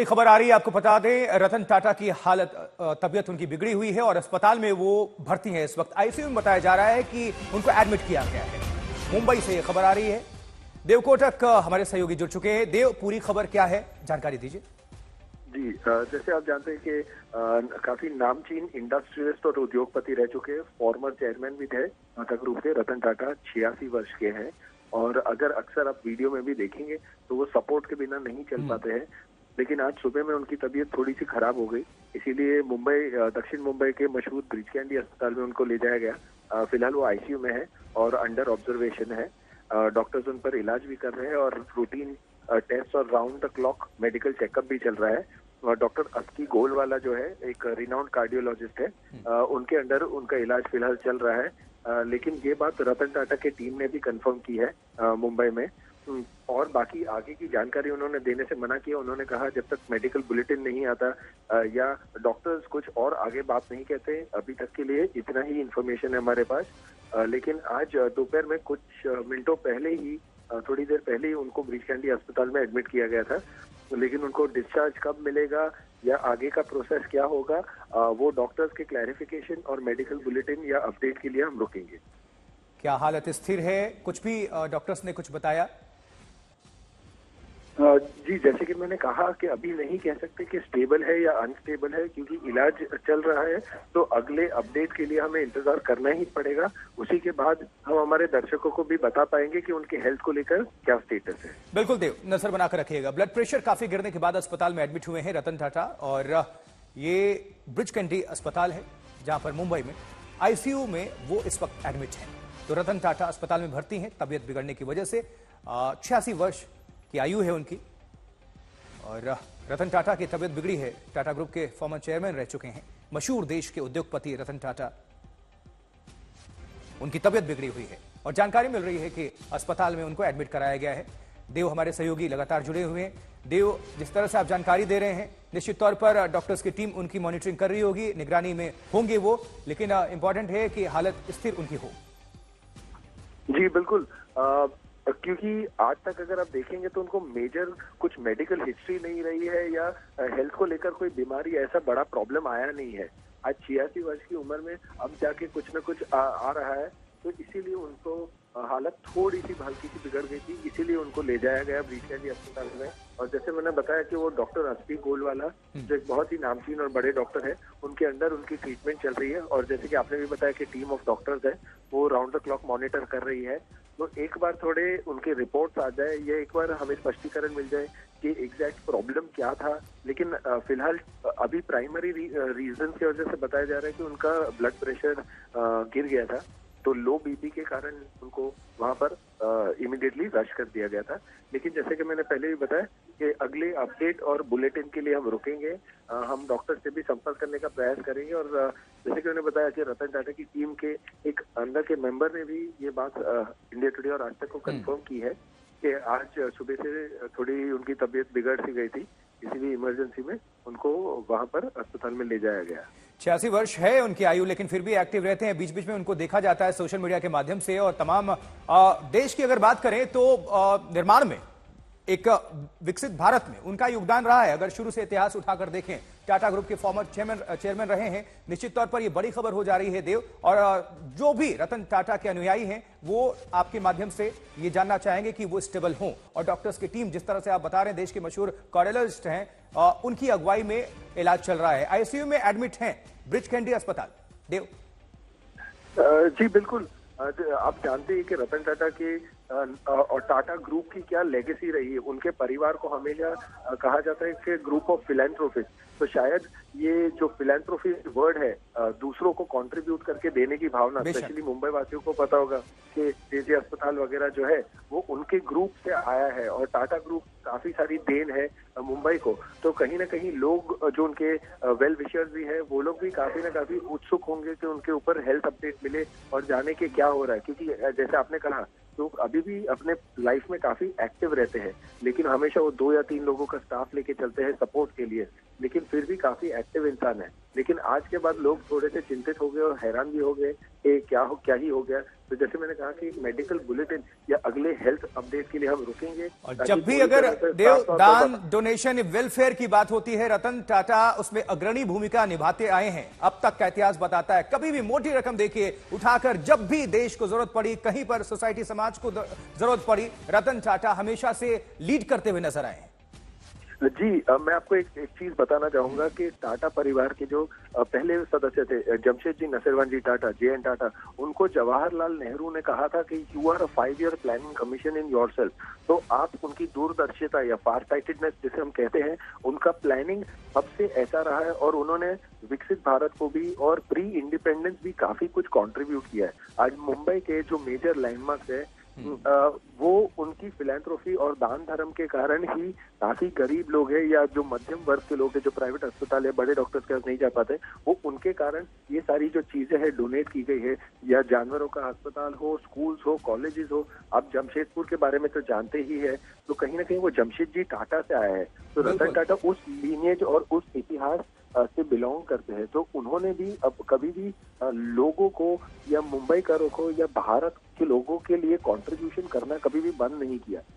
बड़ी खबर आ रही है, आपको बता दें रतन टाटा की हालत तबीयत उनकी बिगड़ी हुई है और अस्पताल में वो भर्ती हैं। इस वक्त आईसीयू में बताया जा रहा है कि उनको एडमिट किया गया है। मुंबई से ये खबर आ रही है। देव कोटक हमारे सहयोगी जुड़ चुके हैं। देव, पूरी खबर क्या है, जानकारी दीजिए। जी, जैसे आप जानते हैं कि काफी नामचीन इंडस्ट्रियलिस्ट और उद्योगपति रह चुके हैं। फॉर्मर चेयरमैन भी थे टाटा ग्रुप के। रतन टाटा 86 वर्ष के हैं और अगर अक्सर आप वीडियो में भी देखेंगे तो वो सपोर्ट के बिना नहीं चल पाते हैं। लेकिन आज सुबह में उनकी तबीयत थोड़ी सी खराब हो गई, इसीलिए दक्षिण मुंबई के मशहूर ब्रिज कैंडी अस्पताल में उनको ले जाया गया। फिलहाल वो आईसीयू में है और अंडर ऑब्जर्वेशन है। डॉक्टर्स उन पर इलाज भी कर रहे हैं और रूटीन टेस्ट और round the clock medical checkup भी चल रहा है। डॉक्टर अस्की गोलवाला जो है एक रिनाउंड कार्डियोलॉजिस्ट है, उनके अंडर उनका इलाज फिलहाल चल रहा है। लेकिन ये बात रतन टाटा की टीम ने भी कंफर्म की है मुंबई में, और बाकी आगे की जानकारी उन्होंने देने से मना किया। उन्होंने कहा जब तक मेडिकल बुलेटिन नहीं आता या डॉक्टर्स कुछ और आगे बात नहीं कहते, अभी तक के लिए इतना ही इंफॉर्मेशन है हमारे पास। लेकिन आज दोपहर में कुछ मिनटों पहले ही, थोड़ी देर पहले ही उनको ब्रिज कैंडी अस्पताल में एडमिट किया गया था। लेकिन उनको डिस्चार्ज कब मिलेगा या आगे का प्रोसेस क्या होगा, वो डॉक्टर्स के क्लैरिफिकेशन और मेडिकल बुलेटिन या अपडेट के लिए हम रुकेंगे। क्या हालत स्थिर है, कुछ भी डॉक्टर्स ने कुछ बताया? जी, जैसे कि मैंने कहा कि अभी नहीं कह सकते कि स्टेबल है या अनस्टेबल है, क्योंकि इलाज चल रहा है। तो अगले अपडेट के लिए हमें इंतजार करना ही पड़ेगा। उसी के बाद हम हमारे दर्शकों को भी बता पाएंगे कि उनके हेल्थ को लेकर क्या स्टेटस है। बिल्कुल देव, नजर बनाकर रखिएगा। ब्लड प्रेशर काफी गिरने के बाद अस्पताल में एडमिट हुए हैं रतन टाटा, और ये ब्रिज कैंडी अस्पताल है जहां पर मुंबई में आईसीयू में वो इस वक्त एडमिट है। तो रतन टाटा अस्पताल में भर्ती हैं तबीयत बिगड़ने की वजह से। 86 वर्ष की आयु है उनकी, और रतन टाटा की तबीयत बिगड़ी है। टाटा ग्रुप के फॉर्मर चेयरमैन रह चुके हैं, मशहूर देश के उद्योगपति रतन टाटा, उनकी तबीयत बिगड़ी हुई है और जानकारी मिल रही है कि अस्पताल में उनको एडमिट कराया गया है। देव, हमारे सहयोगी लगातार जुड़े हुए हैं। देव, जिस तरह से आप जानकारी दे रहे हैं, निश्चित तौर पर डॉक्टर्स की टीम उनकी मॉनिटरिंग कर रही होगी, निगरानी में होंगे वो, लेकिन इंपॉर्टेंट है कि हालत स्थिर उनकी हो। जी बिल्कुल, क्योंकि आज तक अगर आप देखेंगे तो उनको मेजर कुछ मेडिकल हिस्ट्री नहीं रही है या हेल्थ को लेकर कोई बीमारी, ऐसा बड़ा प्रॉब्लम आया नहीं है। आज 86 वर्ष की उम्र में अब जाके कुछ न कुछ आ रहा है, तो इसीलिए उनको हालत थोड़ी सी हल्की सी बिगड़ गई थी, इसीलिए उनको ले जाया गया ब्रिज कैंडी अस्पताल में। और जैसे मैंने बताया कि वो डॉक्टर अस्की गोलवाला जो एक बहुत ही नामचीन और बड़े डॉक्टर है, उनके अंडर उनकी ट्रीटमेंट चल रही है। और जैसे कि आपने भी बताया कि टीम ऑफ डॉक्टर्स है, वो राउंड द क्लॉक मॉनिटर कर रही है। तो एक बार थोड़े उनके रिपोर्ट्स आ जाए या एक बार हमें स्पष्टीकरण मिल जाए कि एग्जैक्ट प्रॉब्लम क्या था। लेकिन फिलहाल अभी प्राइमरी रीजन की वजह से बताया जा रहा है कि उनका ब्लड प्रेशर गिर गया था, तो लो बीपी के कारण उनको वहां पर इमीडिएटली रश कर दिया गया था। लेकिन जैसे कि मैंने पहले भी बताया कि अगले अपडेट और बुलेटिन के लिए हम रुकेंगे, हम डॉक्टर से भी संपर्क करने का प्रयास करेंगे। और जैसे कि मैंने बताया कि रतन टाटा की टीम के एक अंदर के मेंबर ने भी ये बात इंडिया टुडे और आज तक को कंफर्म की है कि आज सुबह से थोड़ी उनकी तबीयत बिगड़ सी गई थी, इसीलिए इमरजेंसी में उनको वहां पर अस्पताल में ले जाया गया। 86 वर्ष है उनकी आयु, लेकिन फिर भी एक्टिव रहते हैं। बीच बीच में उनको देखा जाता है सोशल मीडिया के माध्यम से। और तमाम देश की अगर बात करें तो निर्माण में, एक विकसित भारत में उनका योगदान रहा है। अगर शुरू से इतिहास उठाकर देखें, टाटा ग्रुप के फॉर्मर चेयरमैन रहे हैं। निश्चित तौर पर यह बड़ी खबर हो जा रही है देव, और जो भी रतन टाटा के अनुयायी हैं वो आपके माध्यम से ये जानना चाहेंगे कि वो स्टेबल हों। और डॉक्टर्स की टीम, जिस तरह से आप बता रहे हैं, देश के मशहूर कार्डियोलॉजिस्ट हैं, उनकी अगुवाई में इलाज चल रहा है। आईसीयू में एडमिट हैं ब्रिज कैंडी अस्पताल। देव जी बिल्कुल, आप जानते हैं कि रतन टाटा के और टाटा ग्रुप की क्या लेगेसी रही है। उनके परिवार को हमेशा कहा जाता है कि ग्रुप ऑफ फिलैंथ्रोपिस्ट। तो शायद ये जो फिलैंथ्रोपी वर्ड है, दूसरों को कंट्रीब्यूट करके देने की भावना, स्पेशली मुंबई वासियों को पता होगा कि जेजे अस्पताल वगैरह जो है वो उनके ग्रुप से आया है। और टाटा ग्रुप काफी सारी देन है मुंबई को। तो कहीं ना कहीं लोग जो उनके वेल विशर्स भी है, वो लोग भी काफी ना काफी उत्सुक होंगे कि उनके ऊपर हेल्थ अपडेट मिले और जाने के क्या हो रहा है। क्योंकि जैसे आपने कहा, लोग अभी भी अपने लाइफ में काफी एक्टिव रहते हैं, लेकिन हमेशा वो 2 या 3 लोगों का स्टाफ लेके चलते हैं सपोर्ट के लिए, लेकिन फिर भी काफी एक्टिव इंसान है। लेकिन आज के बाद लोग थोड़े से चिंतित हो गए और हैरान भी हो गए क्या ही हो गया। तो जैसे मैंने कहा कि एक मेडिकल बुलेटिन या अगले हेल्थ अपडेट के लिए हम रुकेंगे। और जब भी अगर देव दान डोनेशन वेलफेयर की बात होती है, रतन टाटा उसमें अग्रणी भूमिका निभाते आए हैं। अब तक का इतिहास बताता है, कभी भी मोटी रकम देखिए उठाकर, जब भी देश को जरूरत पड़ी, कहीं पर सोसाइटी समाज को जरूरत पड़ी, रतन टाटा हमेशा से लीड करते हुए नजर आए हैं। जी, मैं आपको एक चीज बताना चाहूंगा कि टाटा परिवार के जो पहले सदस्य थे, जमशेद जी नसीरवन जी टाटा, JN टाटा, उनको जवाहरलाल नेहरू ने कहा था कि you are a 5-year planning commission in yourself. तो आप उनकी दूरदर्शिता या फार साइटेडनेस जिसे हम कहते हैं, उनका प्लानिंग सबसे ऐसा रहा है। और उन्होंने विकसित भारत को भी और प्री इंडिपेंडेंस भी काफी कुछ कंट्रीब्यूट किया है। आज मुंबई के जो मेजर लैंडमार्क्स है वो उनकी फिलैंथ्रोपी और दान धर्म के कारण ही काफी गरीब लोग हैं या जो मध्यम वर्ग के लोग हैं जो प्राइवेट अस्पताल है, बड़े डॉक्टर्स के पास नहीं जा पाते, वो उनके कारण ये सारी जो चीजें हैं डोनेट की गई है। या जानवरों का अस्पताल हो, स्कूल्स हो, कॉलेजेस हो। आप जमशेदपुर के बारे में तो जानते ही है, तो कहीं ना कहीं वो जमशेद जी टाटा से आया है। तो रतन टाटा उस लीनिएज और उस इतिहास से बिलोंग करते हैं। तो उन्होंने भी अब कभी भी लोगों को या मुंबईकरों को या भारत के लोगों के लिए कंट्रीब्यूशन करना कभी भी बंद नहीं किया।